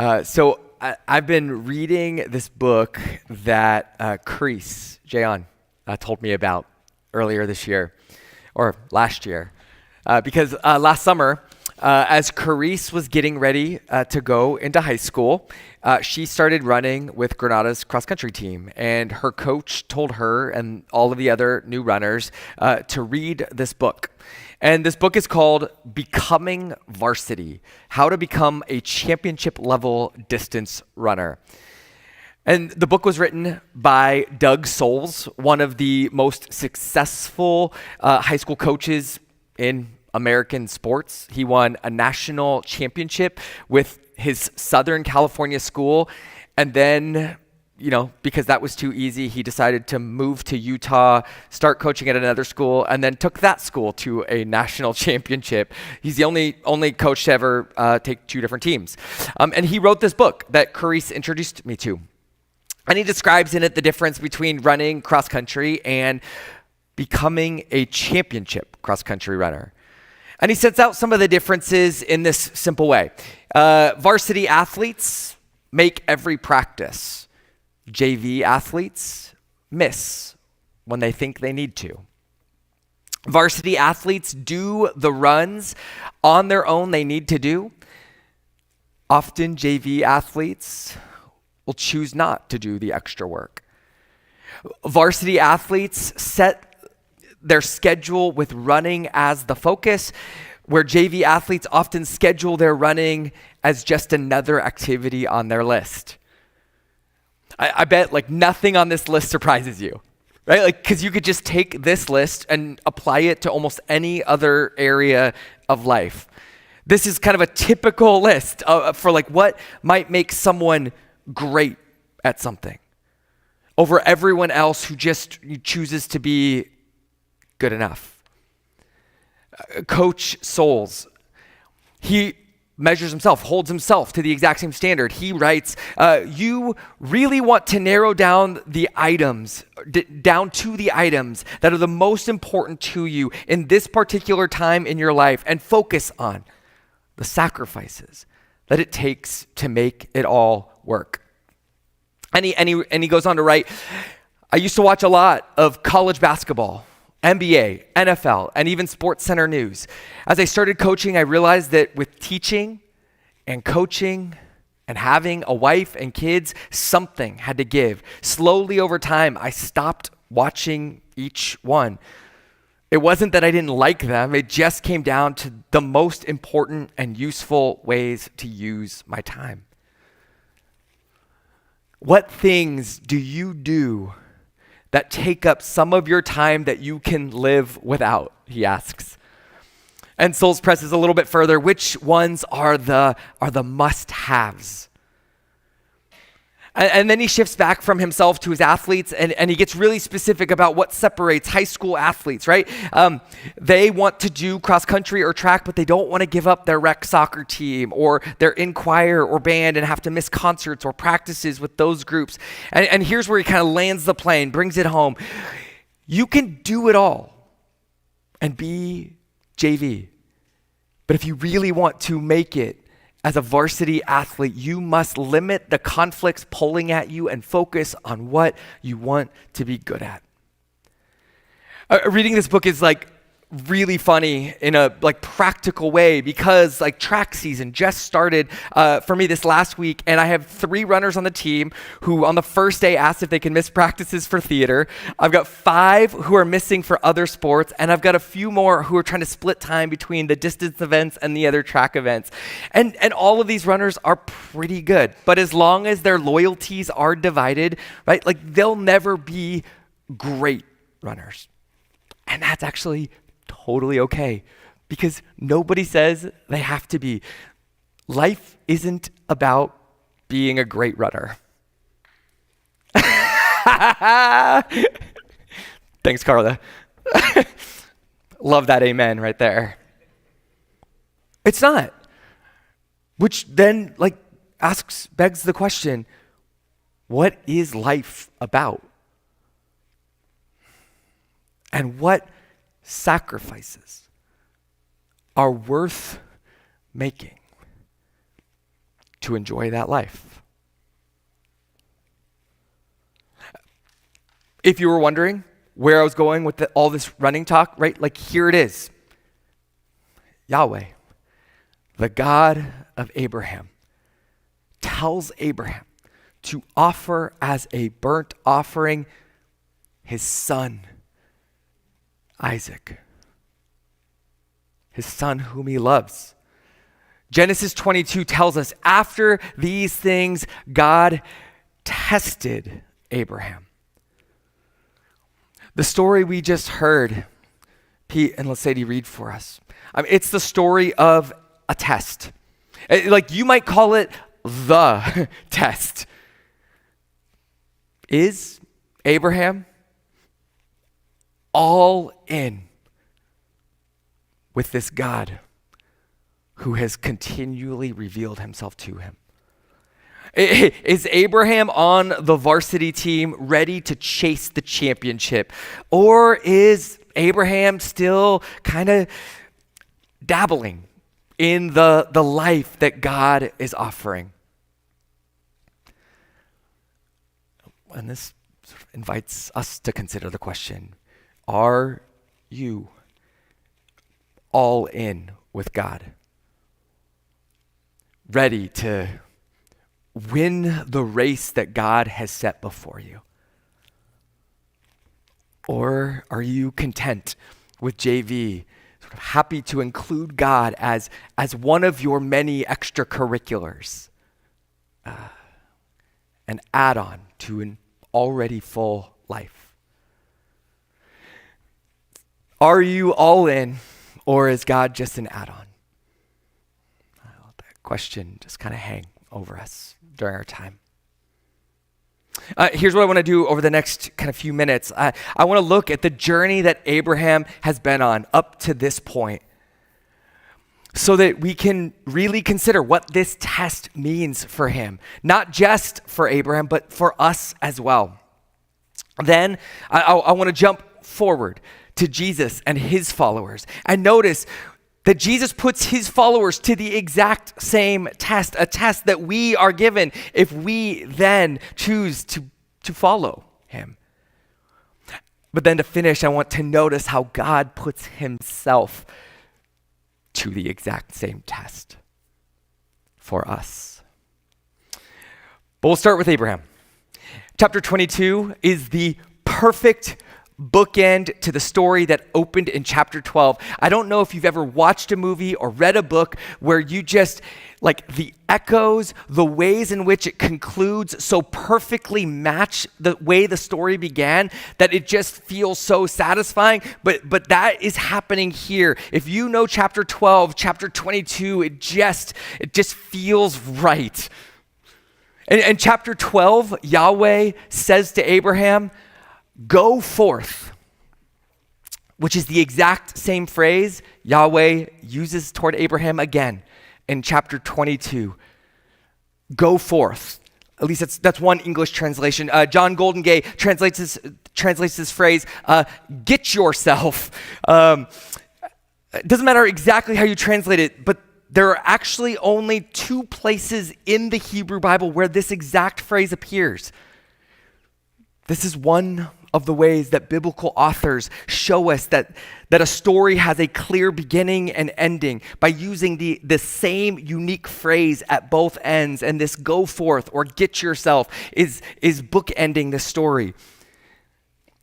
I've been reading this book that Curtis Lillie told me about earlier this year, or last year, because last summer, as Curtis was getting ready to go into high school, she started running with Granada's cross-country team, and her coach told her and all of the other new runners to read this book. And this book is called Becoming Varsity: How to Become a Championship Level Distance Runner. And the book was written by Doug Souls, one of the most successful high school coaches in American sports. He won a national championship with his Southern California school, and then, because that was too easy, he decided to move to Utah, start coaching at another school, and then took that school to a national championship. He's the only coach to ever take two different teams. And he wrote this book that Curtis introduced me to. And he describes in it the difference between running cross country and becoming a championship cross country runner. And he sets out some of the differences in this simple way. Varsity athletes make every practice. JV athletes miss when they think they need to. Varsity athletes do the runs on their own they need to do. Often JV athletes will choose not to do the extra work. Varsity athletes set their schedule with running as the focus, where JV athletes often schedule their running as just another activity on their list. I bet nothing on this list surprises you, right? Because you could just take this list and apply it to almost any other area of life. This is kind of a typical list for what might make someone great at something over everyone else who just chooses to be good enough. Coach Souls, he measures himself, holds himself to the exact same standard. He writes, you really want to narrow down the items, down to the items that are the most important to you in this particular time in your life, and focus on the sacrifices that it takes to make it all work. And he goes on to write, I used to watch a lot of college basketball, NBA, NFL, and even SportsCenter news. As I started coaching, I realized that with teaching and coaching and having a wife and kids, something had to give. Slowly over time, I stopped watching each one. It wasn't that I didn't like them. It just came down to the most important and useful ways to use my time. What things do you do that take up some of your time that you can live without, he asks. And Souls presses a little bit further. Which ones are the must-haves? And then he shifts back from himself to his athletes, and he gets really specific about what separates high school athletes, right? They want to do cross country or track, but they don't want to give up their rec soccer team or their in choir or band and have to miss concerts or practices with those groups. And here's where he kind of lands the plane, brings it home. You can do it all and be JV. But if you really want to make it as a varsity athlete, you must limit the conflicts pulling at you and focus on what you want to be good at. Reading this book is really funny in a practical way, because track season just started for me this last week, and I have 3 runners on the team who on the first day asked if they can miss practices for theater. I've got 5 who are missing for other sports, and I've got a few more who are trying to split time between the distance events and the other track events. And all of these runners are pretty good, but as long as their loyalties are divided, right, they'll never be great runners. And that's actually totally okay, because nobody says they have to be. Life isn't about being a great runner. Thanks, Carla. Love that amen right there. It's not. Which then begs the question, what is life about? And what sacrifices are worth making? to enjoy that life. If you were wondering where I was going with all this running talk, right? Like here it is. Yahweh, the God of Abraham, tells Abraham to offer as a burnt offering his son, Isaac, his son whom he loves. Genesis 22 tells us after these things, God tested Abraham. The story we just heard, Pete and Lacey read for us. It's the story of a test. Like you might call it the test. Is Abraham all in with this God who has continually revealed himself to him? Is Abraham on the varsity team ready to chase the championship? Or is Abraham still kind of dabbling in the life that God is offering? And this sort of invites us to consider the question, are you all in with God? Ready to win the race that God has set before you? Or are you content with JV, sort of happy to include God as one of your many extracurriculars, an add-on to an already full life? Are you all in, or is God just an add-on? I'll let that question just kind of hang over us during our time. Here's what I want to do over the next kind of few minutes. I want to look at the journey that Abraham has been on up to this point so that we can really consider what this test means for him, not just for Abraham, but for us as well. Then I want to jump forward to Jesus and his followers and notice that Jesus puts his followers to the exact same test, a test that we are given if we then choose to follow him. But then to finish, I want to notice how God puts himself to the exact same test for us. But we'll start with Abraham. Chapter 22 is the perfect bookend to the story that opened in chapter 12. I don't know if you've ever watched a movie or read a book where you just, like the echoes, the ways in which it concludes so perfectly match the way the story began that it just feels so satisfying. But that is happening here. If you know chapter 12, chapter 22, it just feels right. In chapter 12, Yahweh says to Abraham, "Go forth," which is the exact same phrase Yahweh uses toward Abraham again in chapter 22. Go forth. At least that's one English translation. John Goldengay translates this phrase, get yourself. It doesn't matter exactly how you translate it, but there are actually only two places in the Hebrew Bible where this exact phrase appears. This is one of the ways that biblical authors show us that a story has a clear beginning and ending by using the same unique phrase at both ends. And this "go forth" or "get yourself" is bookending the story.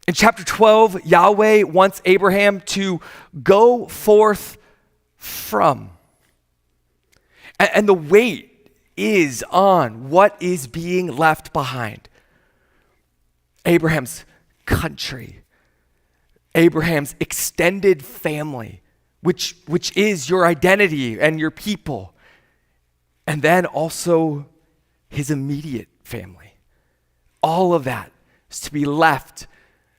In chapter 12, Yahweh wants Abraham to go forth from. And the weight is on what is being left behind. Abraham's country, Abraham's extended family, which is your identity and your people, and then also his immediate family. All of that is to be left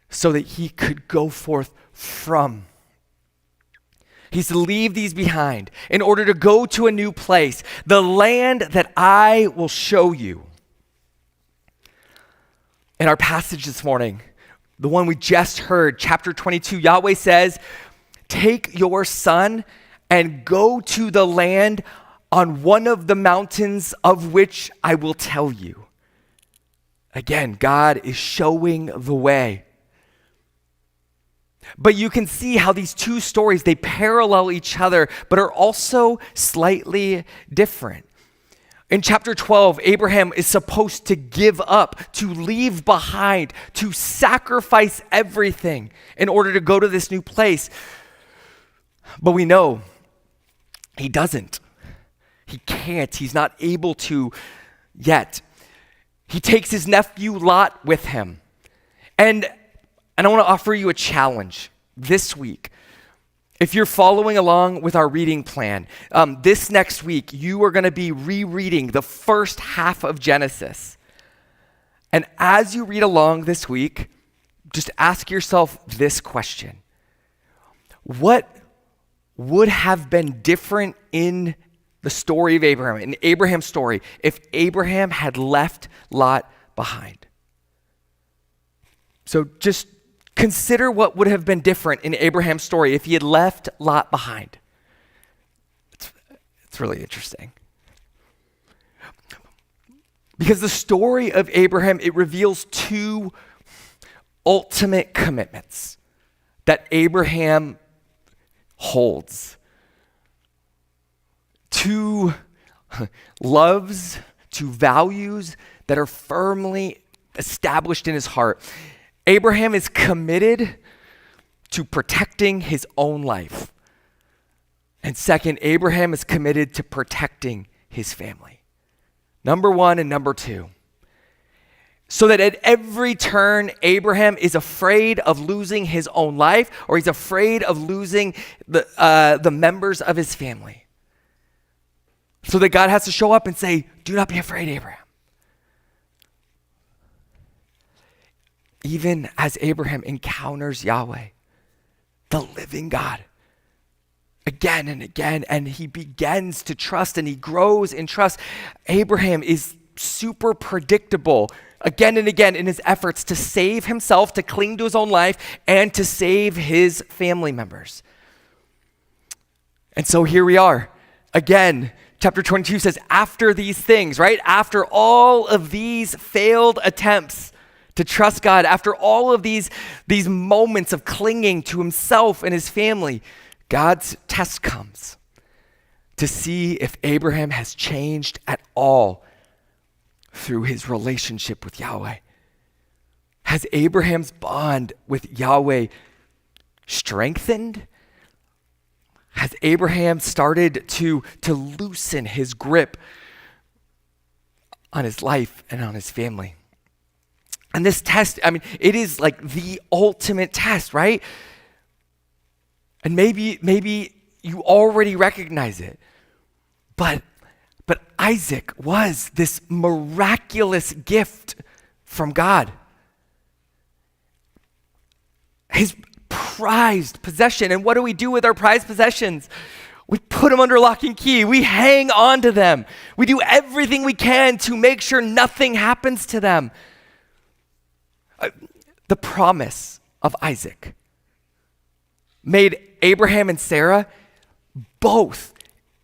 so that he could go forth from. He's to leave these behind in order to go to a new place, the land that I will show you. In our passage this morning, the one we just heard, chapter 22, Yahweh says, "Take your son and go to the land on one of the mountains of which I will tell you. Again, God is showing the way. But you can see how these two stories, they parallel each other, but are also slightly different. In chapter 12, Abraham is supposed to give up, to leave behind, to sacrifice everything in order to go to this new place. But we know he doesn't. He can't. He's not able to yet. He takes his nephew Lot with him. And I want to offer you a challenge this week. If you're following along with our reading plan, this next week, you are going to be rereading the first half of Genesis. And as you read along this week, just ask yourself this question. What would have been different in the story of Abraham, in Abraham's story, if Abraham had left Lot behind? So just consider what would have been different in Abraham's story if he had left Lot behind. It's really interesting. Because the story of Abraham, it reveals two ultimate commitments that Abraham holds. Two loves, two values that are firmly established in his heart. Abraham is committed to protecting his own life. And second, Abraham is committed to protecting his family. Number one and number two. So that at every turn, Abraham is afraid of losing his own life, or he's afraid of losing the members of his family. So that God has to show up and say, do not be afraid, Abraham. Even as Abraham encounters Yahweh, the living God, again and again, and he begins to trust and he grows in trust, Abraham is super predictable again and again in his efforts to save himself, to cling to his own life, and to save his family members. And so here we are. Again, chapter 22 says, after these things, right? After all of these failed attempts to trust God, after all of these moments of clinging to himself and his family, God's test comes to see if Abraham has changed at all through his relationship with Yahweh. Has Abraham's bond with Yahweh strengthened? Has Abraham started to loosen his grip on his life and on his family? And this test, it is like the ultimate test, right? And maybe you already recognize it, but Isaac was this miraculous gift from God. His prized possession. And what do we do with our prized possessions? We put them under lock and key. We hang on to them. We do everything we can to make sure nothing happens to them. The promise of Isaac made Abraham and Sarah, both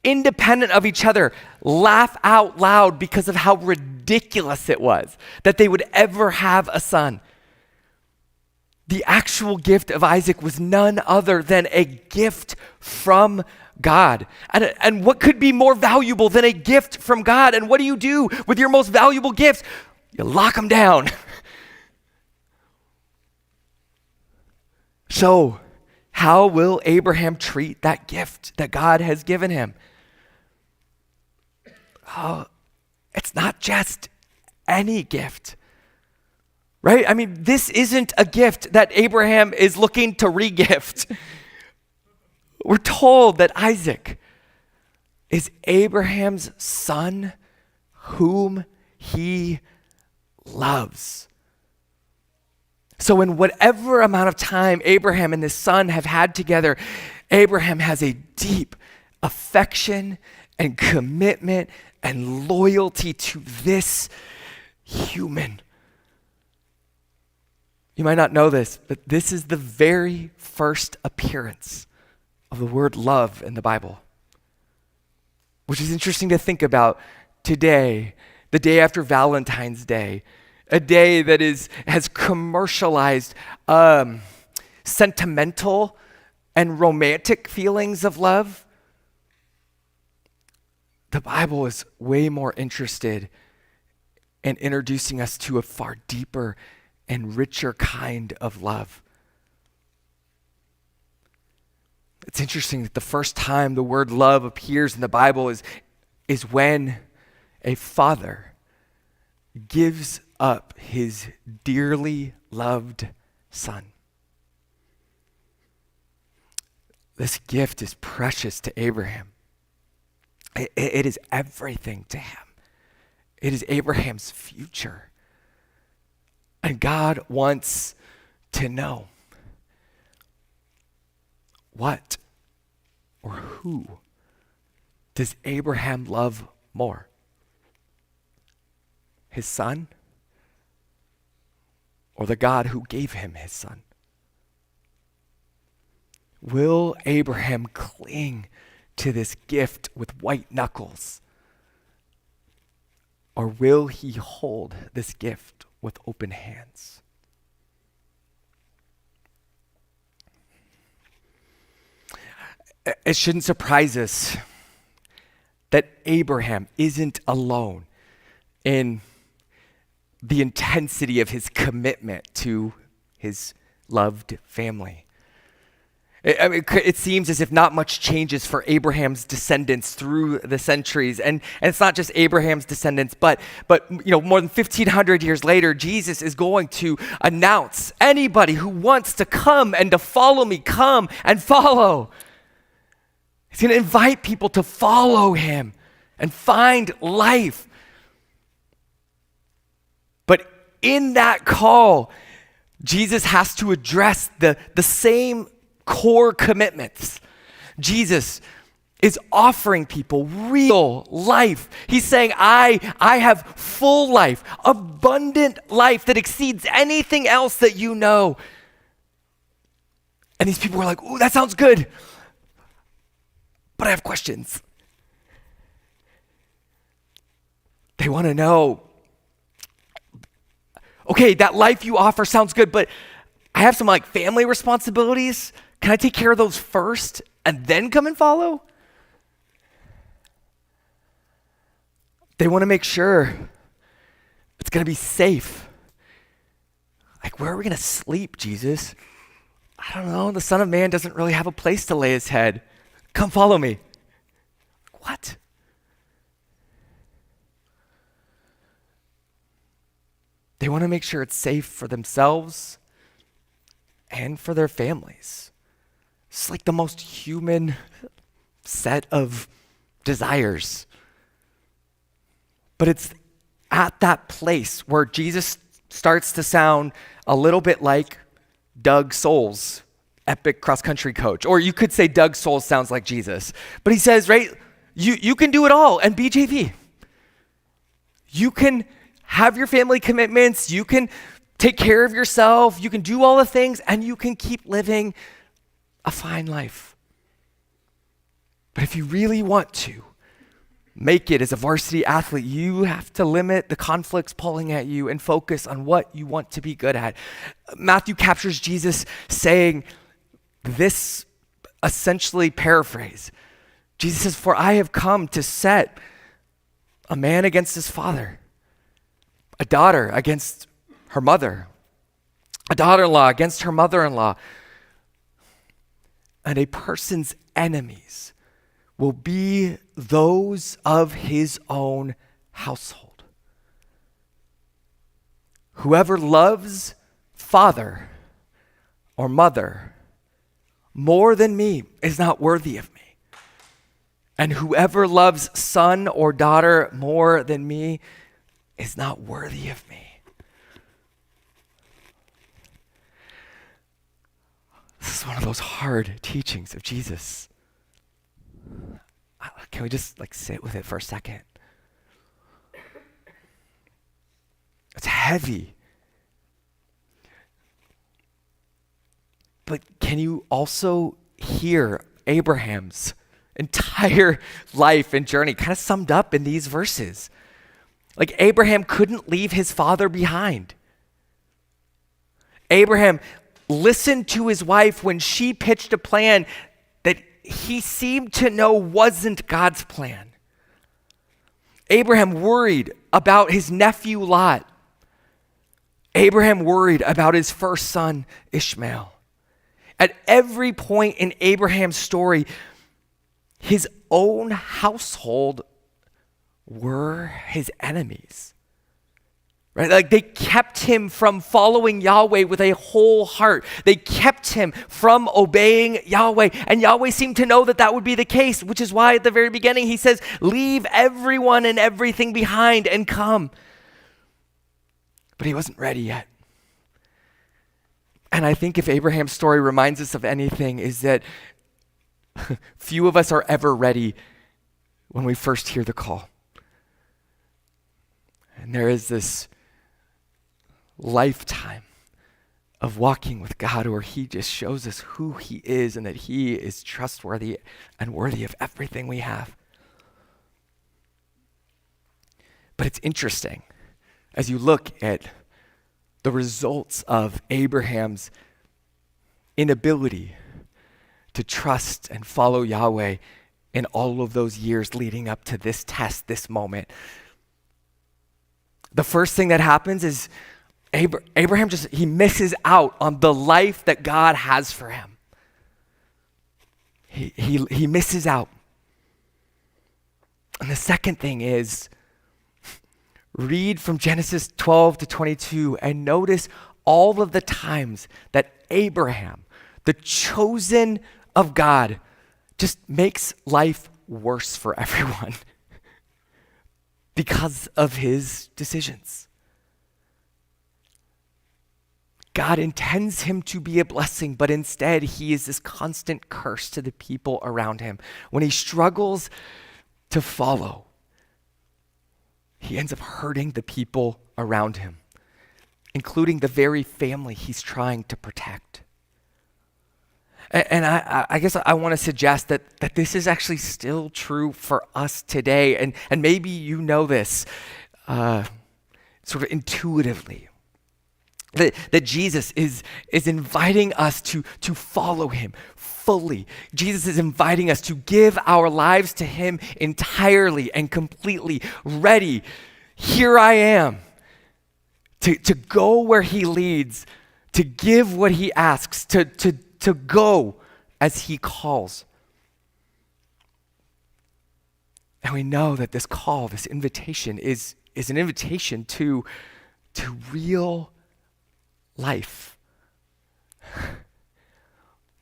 independent of each other, laugh out loud because of how ridiculous it was that they would ever have a son. The actual gift of Isaac was none other than a gift from God. And what could be more valuable than a gift from God? And what do you do with your most valuable gifts? You lock them down. So, how will Abraham treat that gift that God has given him? Oh, it's not just any gift, right? This isn't a gift that Abraham is looking to re-gift. We're told that Isaac is Abraham's son whom he loves. So in whatever amount of time Abraham and his son have had together, Abraham has a deep affection and commitment and loyalty to this human. You might not know this, but this is the very first appearance of the word love in the Bible. which is interesting to think about today, the day after Valentine's Day, a day that has commercialized sentimental and romantic feelings of love. The Bible is way more interested in introducing us to a far deeper and richer kind of love. It's interesting that the first time the word love appears in the Bible is when a father gives up his dearly loved son. This gift is precious to Abraham. It is everything to him. It is Abraham's future. And God wants to know what or who does Abraham love more? His son or the God who gave him his son? Will Abraham cling to this gift with white knuckles? Or will he hold this gift with open hands? It shouldn't surprise us that Abraham isn't alone in the intensity of his commitment to his loved family. It seems as if not much changes for Abraham's descendants through the centuries. And it's not just Abraham's descendants, but more than 1,500 years later, Jesus is going to announce, anybody who wants to come and to follow me, come and follow. He's going to invite people to follow him and find life. But in that call, Jesus has to address the same core commitments. Jesus is offering people real life. He's saying, I have full life, abundant life that exceeds anything else that you know. And these people are like, ooh, that sounds good, but I have questions. They want to know, okay, that life you offer sounds good, but I have some family responsibilities. Can I take care of those first and then come and follow? They want to make sure it's going to be safe. Where are we going to sleep, Jesus? I don't know. The Son of Man doesn't really have a place to lay his head. Come follow me. What? They want to make sure it's safe for themselves and for their families. It's the most human set of desires. But it's at that place where Jesus starts to sound a little bit like Doug Souls, epic cross-country coach. Or you could say Doug Souls sounds like Jesus. But he says, right, you can do it all and be JV. You can have your family commitments. You can take care of yourself. You can do all the things, and you can keep living a fine life. But if you really want to make it as a varsity athlete, you have to limit the conflicts pulling at you and focus on what you want to be good at. Matthew captures Jesus saying this essentially paraphrase. Jesus says, "For I have come to set a man against his father, a daughter against her mother, a daughter-in-law against her mother-in-law, and a person's enemies will be those of his own household. Whoever loves father or mother more than me is not worthy of me. And whoever loves son or daughter more than me is not worthy of me." This is one of those hard teachings of Jesus. Can we just sit with it for a second? It's heavy. But can you also hear Abraham's entire life and journey kind of summed up in these verses. Like Abraham couldn't leave his father behind. Abraham listened to his wife when she pitched a plan that he seemed to know wasn't God's plan. Abraham worried about his nephew Lot. Abraham worried about his first son Ishmael. At every point in Abraham's story, his own household were his enemies. Right? Like they kept him from following Yahweh with a whole heart. They kept him from obeying Yahweh. And Yahweh seemed to know that that would be the case, which is why at the very beginning he says, leave everyone and everything behind and come. But he wasn't ready yet. And I think if Abraham's story reminds us of anything, is that few of us are ever ready when we first hear the call. And there is this lifetime of walking with God where he just shows us who he is and that he is trustworthy and worthy of everything we have. But it's interesting as you look at the results of Abraham's inability to trust and follow Yahweh in all of those years leading up to this test, this moment. The first thing that happens is Abraham he misses out on the life that God has for him. He misses out. And the second thing is, read from Genesis 12 to 22 and notice all of the times that Abraham, the chosen of God, just makes life worse for everyone because of his decisions. God intends him to be a blessing, but instead he is this constant curse to the people around him. When he struggles to follow, he ends up hurting the people around him, including the very family he's trying to protect. And I guess I want to suggest that this is actually still true for us today. And maybe you know this sort of intuitively. That Jesus is inviting us to follow him fully. Jesus is inviting us to give our lives to him entirely and completely, ready. Here I am to go where he leads, to give what he asks, to go as he calls. And we know that this call, this invitation is an invitation to real life,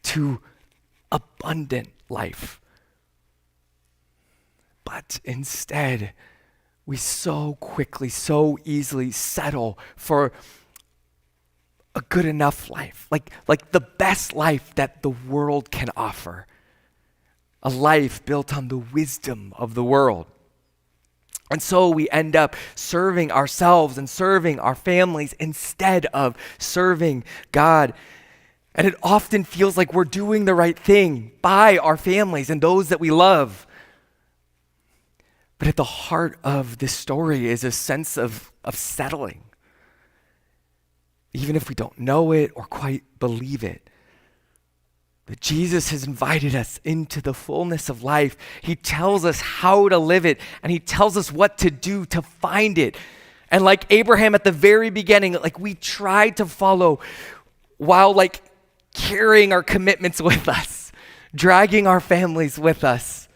to abundant life. But instead, we so quickly, so easily settle for a good enough life, like the best life that the world can offer, a life built on the wisdom of the world. And so we end up serving ourselves and serving our families instead of serving God. And it often feels like we're doing the right thing by our families and those that we love. But at the heart of this story is a sense of settling, even if we don't know it or quite believe it. That Jesus has invited us into the fullness of life. He tells us how to live it, and he tells us what to do to find it. And like Abraham at the very beginning, like we try to follow while carrying our commitments with us, dragging our families with us.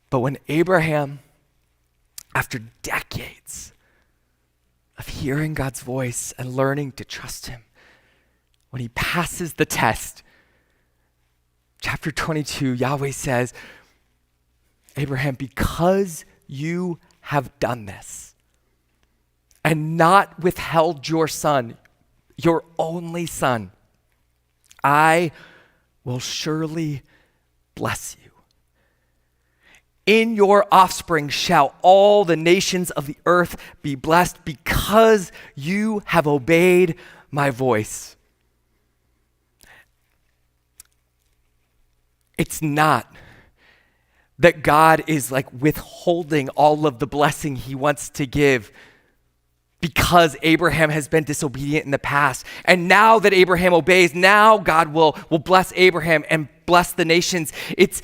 But when Abraham, after decades of hearing God's voice and learning to trust him, when he passes the test, chapter 22, Yahweh says, Abraham, because you have done this and not withheld your son, your only son, I will surely bless you. In your offspring shall all the nations of the earth be blessed because you have obeyed my voice. It's not that God is like withholding all of the blessing he wants to give because Abraham has been disobedient in the past. And now that Abraham obeys, now God will bless Abraham and bless the nations. It's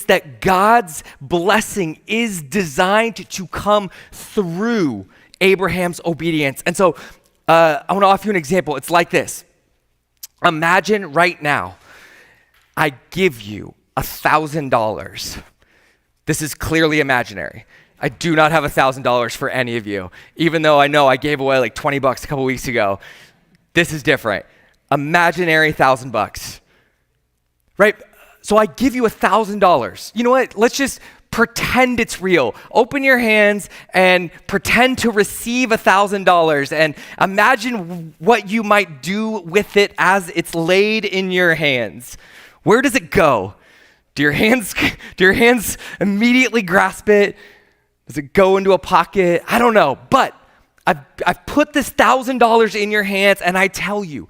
that God's blessing is designed to come through Abraham's obedience. And so I want to offer you an example. It's like this. Imagine right now, I give you $1,000. This is clearly imaginary. I do not have $1,000 for any of you, even though I know I gave away like $20 a couple weeks ago. This is different. Imaginary $1,000, right? So I give you $1,000. You know what? Let's just pretend it's real. Open your hands and pretend to receive $1,000 and imagine what you might do with it as it's laid in your hands. Where does it go? Do your hands immediately grasp it? Does it go into a pocket? I don't know. But I've put this $1,000 in your hands and I tell you,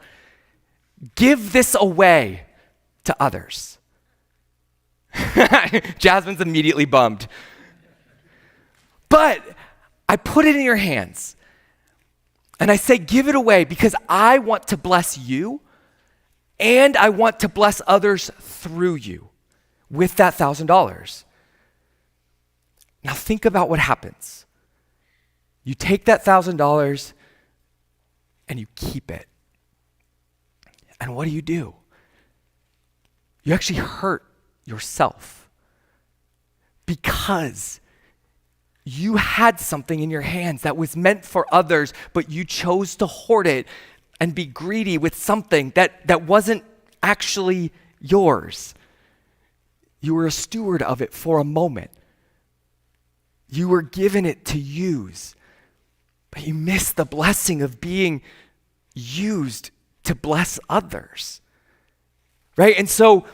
give this away to others. Jasmine's immediately bummed. But I put it in your hands and I say, give it away because I want to bless you and I want to bless others through you with that $1,000. Now think about what happens. You take that $1,000 and you keep it. And what do? You actually hurt yourself because you had something in your hands that was meant for others, but you chose to hoard it and be greedy with something that wasn't actually yours. You were a steward of it for a moment. You were given it to use, but you missed the blessing of being used to bless others, right? And so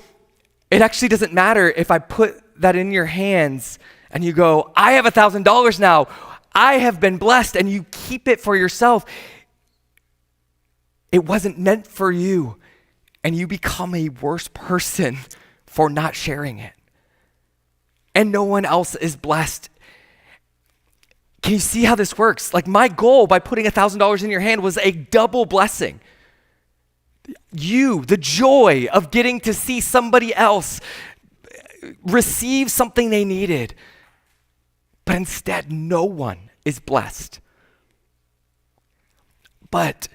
it actually doesn't matter if I put that in your hands and you go, I have $1,000 now. I have been blessed, and you keep it for yourself. It wasn't meant for you, and you become a worse person for not sharing it. And no one else is blessed. Can you see how this works? Like my goal by putting $1,000 in your hand was a double blessing. The joy of getting to see somebody else receive something they needed. But instead, no one is blessed. But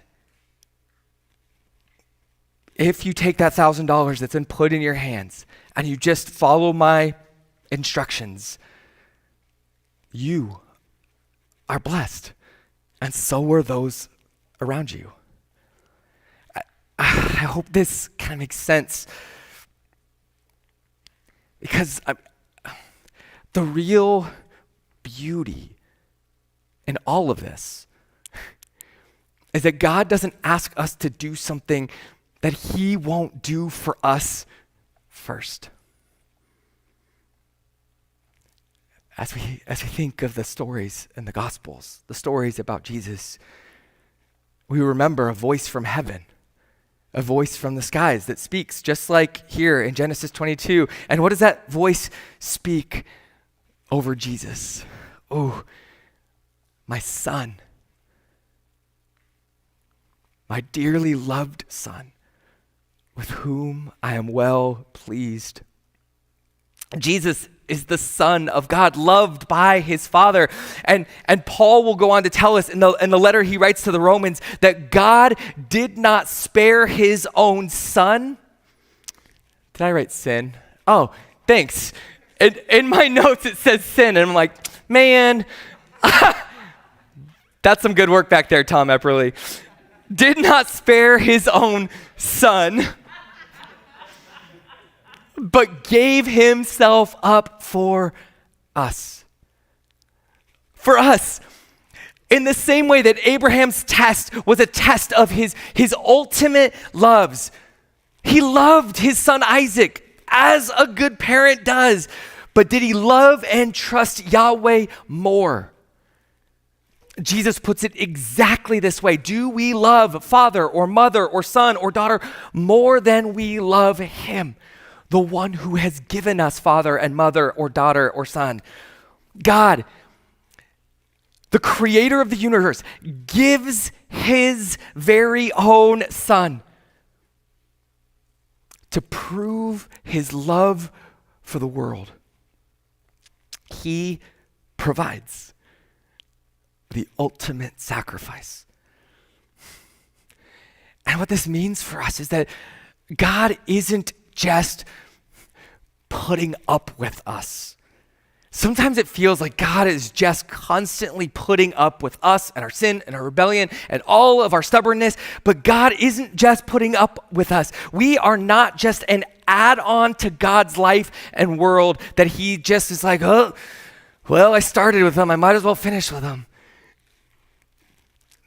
if you take that $1,000 that's been put in your hands and you just follow my instructions, you are blessed. And so are those around you. I hope this kind of makes sense. Because the real beauty in all of this is that God doesn't ask us to do something that he won't do for us first. As we think of the stories in the Gospels, the stories about Jesus, we remember a voice from heaven, a voice from the skies that speaks, just like here in Genesis 22. And what does that voice speak over Jesus? Oh, my son, my dearly loved son, with whom I am well pleased. Jesus is the Son of God, loved by his Father. And Paul will go on to tell us in the letter he writes to the Romans that God did not spare his own son. Did I write sin? Oh, thanks. In my notes it says sin, and I'm like, man, that's some good work back there, Tom Epperly. Did not spare his own son, but gave himself up for us. For us. In the same way that Abraham's test was a test of his ultimate loves. He loved his son Isaac as a good parent does. But did he love and trust Yahweh more? Jesus puts it exactly this way. Do we love father or mother or son or daughter more than we love him? the one who has given us father and mother or daughter or son. God, the creator of the universe, gives his very own son to prove his love for the world. He provides the ultimate sacrifice. And what this means for us is that God isn't just putting up with us. Sometimes it feels like God is just constantly putting up with us and our sin and our rebellion and all of our stubbornness, but God isn't just putting up with us. We are not just an add-on to God's life and world that he just is like, oh, well, I started with them, I might as well finish with them.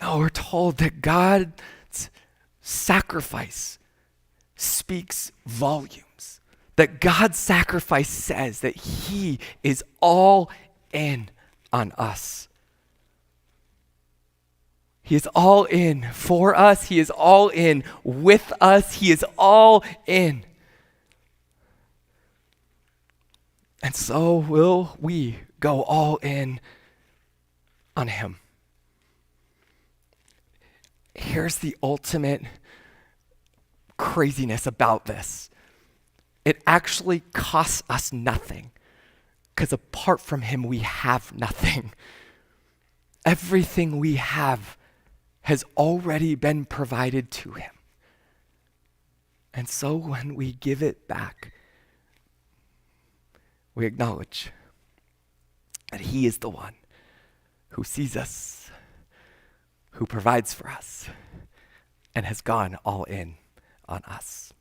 No, we're told that God's sacrifice speaks volumes. That God's sacrifice says that he is all in on us. He is all in for us. He is all in with us. He is all in. And so will we go all in on him. Here's the ultimate craziness about this. It actually costs us nothing, because apart from him, we have nothing. Everything we have has already been provided to him. And so when we give it back, we acknowledge that he is the one who sees us, who provides for us, and has gone all in on us.